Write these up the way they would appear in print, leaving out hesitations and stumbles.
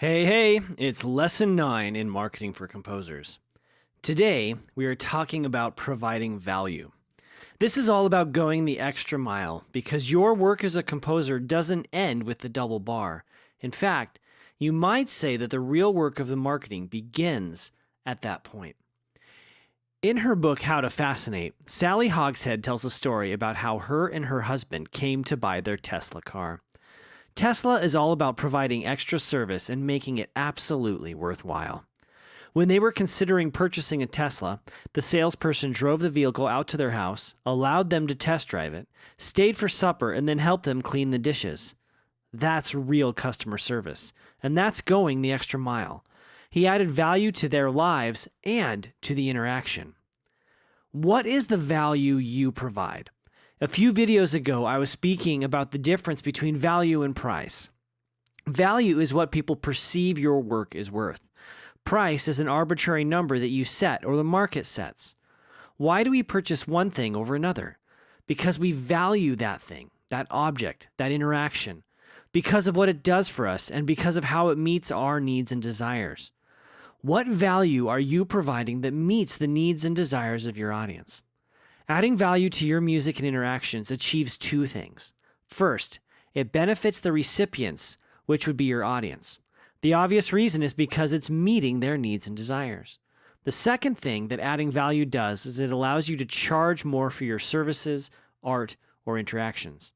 Hey, it's Lesson 9 in Marketing for Composers. Today, we are talking about providing value. This is all about going the extra mile because your work as a composer doesn't end with the double bar. In fact, you might say that the real work of the marketing begins at that point. In her book, How to Fascinate, Sally Hogshead tells a story about how her and her husband came to buy their Tesla car. Tesla is all about providing extra service and making it absolutely worthwhile. When they were considering purchasing a Tesla, the salesperson drove the vehicle out to their house, allowed them to test drive it, stayed for supper, and then helped them clean the dishes. That's real customer service, and that's going the extra mile. He added value to their lives and to the interaction. What is the value you provide? A few videos ago, I was speaking about the difference between value and price. Value is what people perceive your work is worth. Price is an arbitrary number that you set or the market sets. Why do we purchase one thing over another? Because we value that thing, that object, that interaction, because of what it does for us and because of how it meets our needs and desires. What value are you providing that meets the needs and desires of your audience? Adding value to your music and interactions achieves two things. First, it benefits the recipients, which would be your audience. The obvious reason is because it's meeting their needs and desires. The second thing that adding value does is it allows you to charge more for your services, art, or interactions.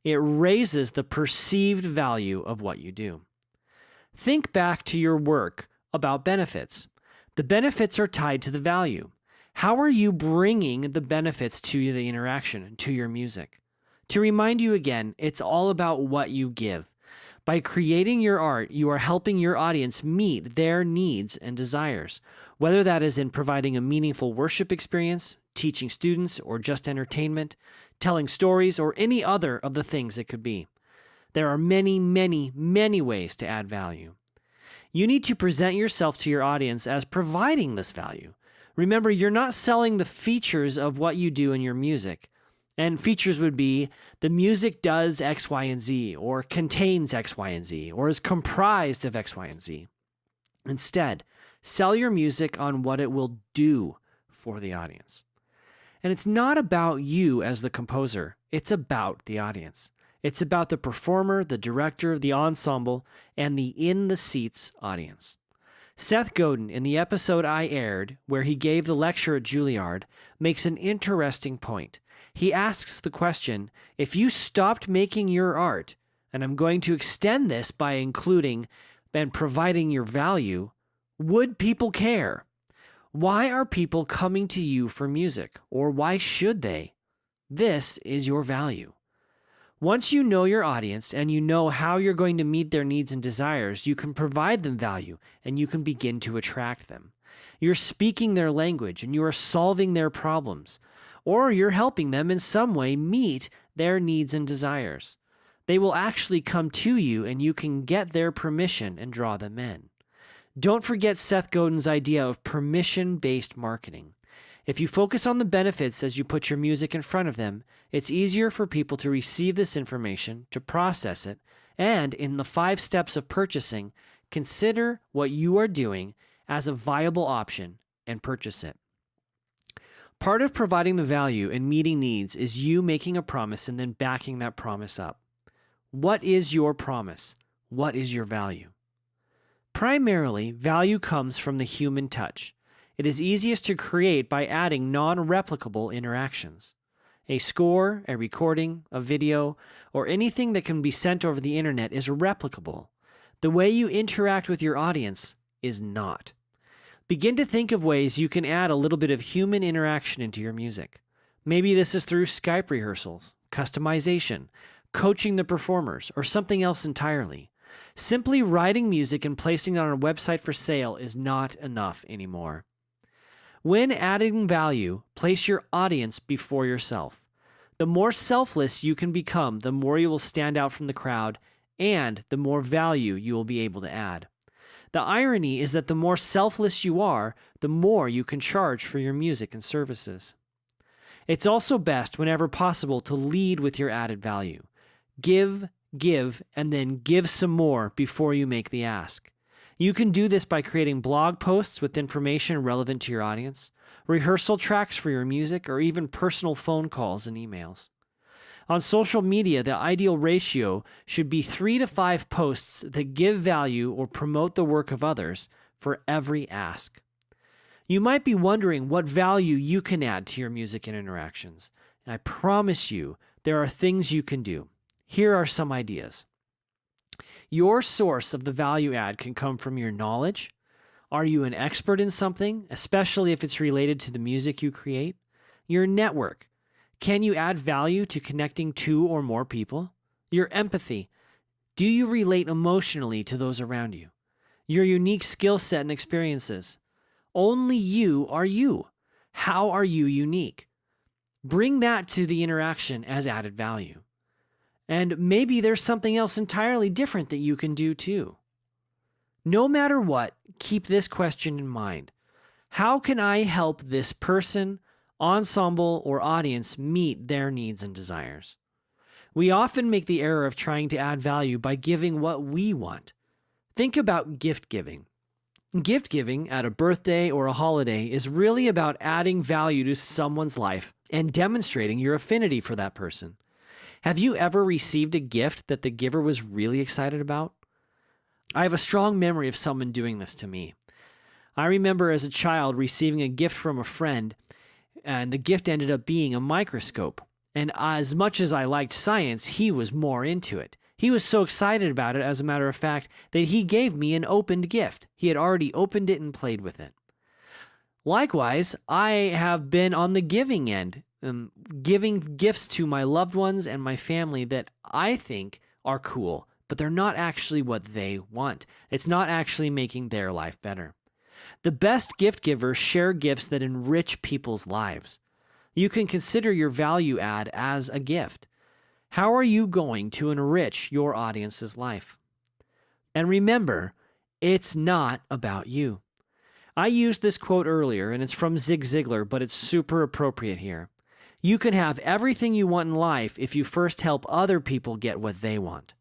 It raises the perceived value of what you do. Think back to your work about benefits. The benefits are tied to the value. How are you bringing the benefits to the interaction and to your music? To remind you again, it's all about what you give. By creating your art, you are helping your audience meet their needs and desires, whether that is in providing a meaningful worship experience, teaching students, or just entertainment, telling stories, or any other of the things it could be. There are many, many, many ways to add value. You need to present yourself to your audience as providing this value. Remember, you're not selling the features of what you do in your music. And features would be the music does X, Y, and Z, or contains X, Y, and Z, or is comprised of X, Y, and Z. Instead, sell your music on what it will do for the audience. And it's not about you as the composer. It's about the audience. It's about the performer, the director, the ensemble, and the in-the-seats audience. Seth Godin, in the episode I aired, where he gave the lecture at Juilliard, makes an interesting point. He asks the question, if you stopped making your art, and I'm going to extend this by including and providing your value, would people care? Why are people coming to you for music, or why should they? This is your value. Once you know your audience and you know how you're going to meet their needs and desires, you can provide them value and you can begin to attract them. You're speaking their language and you are solving their problems, or you're helping them in some way meet their needs and desires. They will actually come to you and you can get their permission and draw them in. Don't forget Seth Godin's idea of permission-based marketing. If you focus on the benefits as you put your music in front of them, it's easier for people to receive this information, to process it, and in the 5 steps of purchasing, consider what you are doing as a viable option and purchase it. Part of providing the value and meeting needs is you making a promise and then backing that promise up. What is your promise? What is your value? Primarily, value comes from the human touch. It is easiest to create by adding non-replicable interactions. A score, a recording, a video, or anything that can be sent over the internet is replicable. The way you interact with your audience is not. Begin to think of ways you can add a little bit of human interaction into your music. Maybe this is through Skype rehearsals, customization, coaching the performers, or something else entirely. Simply writing music and placing it on a website for sale is not enough anymore. When adding value, place your audience before yourself. The more selfless you can become, the more you will stand out from the crowd, and the more value you will be able to add. The irony is that the more selfless you are, the more you can charge for your music and services. It's also best, whenever possible, to lead with your added value. Give, and then give some more before you make the ask. You can do this by creating blog posts with information relevant to your audience, rehearsal tracks for your music, or even personal phone calls and emails. On social media, the ideal ratio should be 3 to 5 posts that give value or promote the work of others for every ask. You might be wondering what value you can add to your music and interactions. And I promise you, there are things you can do. Here are some ideas. Your source of the value add can come from your knowledge. Are you an expert in something, especially if it's related to the music you create? Your network. Can you add value to connecting 2 or more people? Your empathy. Do you relate emotionally to those around you? Your unique skill set and experiences. Only you are you. How are you unique? Bring that to the interaction as added value. And maybe there's something else entirely different that you can do too. No matter what, keep this question in mind. How can I help this person, ensemble, or audience meet their needs and desires? We often make the error of trying to add value by giving what we want. Think about gift giving. Gift giving at a birthday or a holiday is really about adding value to someone's life and demonstrating your affinity for that person. Have you ever received a gift that the giver was really excited about? I have a strong memory of someone doing this to me. I remember as a child receiving a gift from a friend, and the gift ended up being a microscope. And as much as I liked science, he was more into it. He was so excited about it, as a matter of fact, that he gave me an opened gift. He had already opened it and played with it. Likewise, I have been on the giving end, giving gifts to my loved ones and my family that I think are cool, but they're not actually what they want. It's not actually making their life better. The best gift givers share gifts that enrich people's lives. You can consider your value add as a gift. How are you going to enrich your audience's life? And remember, it's not about you. I used this quote earlier, and it's from Zig Ziglar, but it's super appropriate here. You can have everything you want in life if you first help other people get what they want.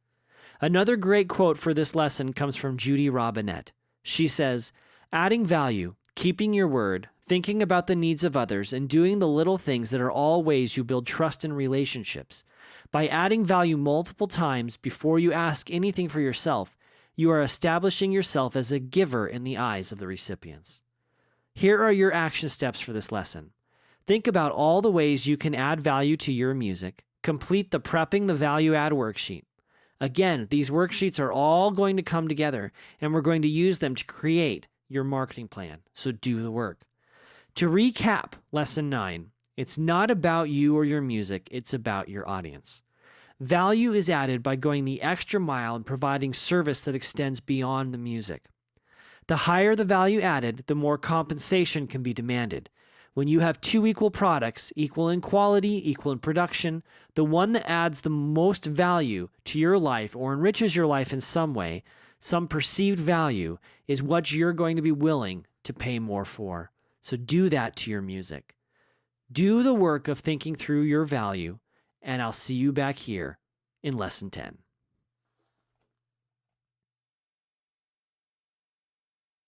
Another great quote for this lesson comes from Judy Robinette. She says, "Adding value, keeping your word, thinking about the needs of others, and doing the little things that are all ways you build trust in relationships. By adding value multiple times before you ask anything for yourself, you are establishing yourself as a giver in the eyes of the recipients." Here are your action steps for this lesson. Think about all the ways you can add value to your music. Complete the Prepping the Value Add worksheet. Again, these worksheets are all going to come together, and we're going to use them to create your marketing plan. So do the work. To recap Lesson 9, it's not about you or your music, it's about your audience. Value is added by going the extra mile and providing service that extends beyond the music. The higher the value added, the more compensation can be demanded. When you have 2 equal products, equal in quality, equal in production, the one that adds the most value to your life or enriches your life in some way, some perceived value, is what you're going to be willing to pay more for. So do that to your music. Do the work of thinking through your value, and I'll see you back here in Lesson 10.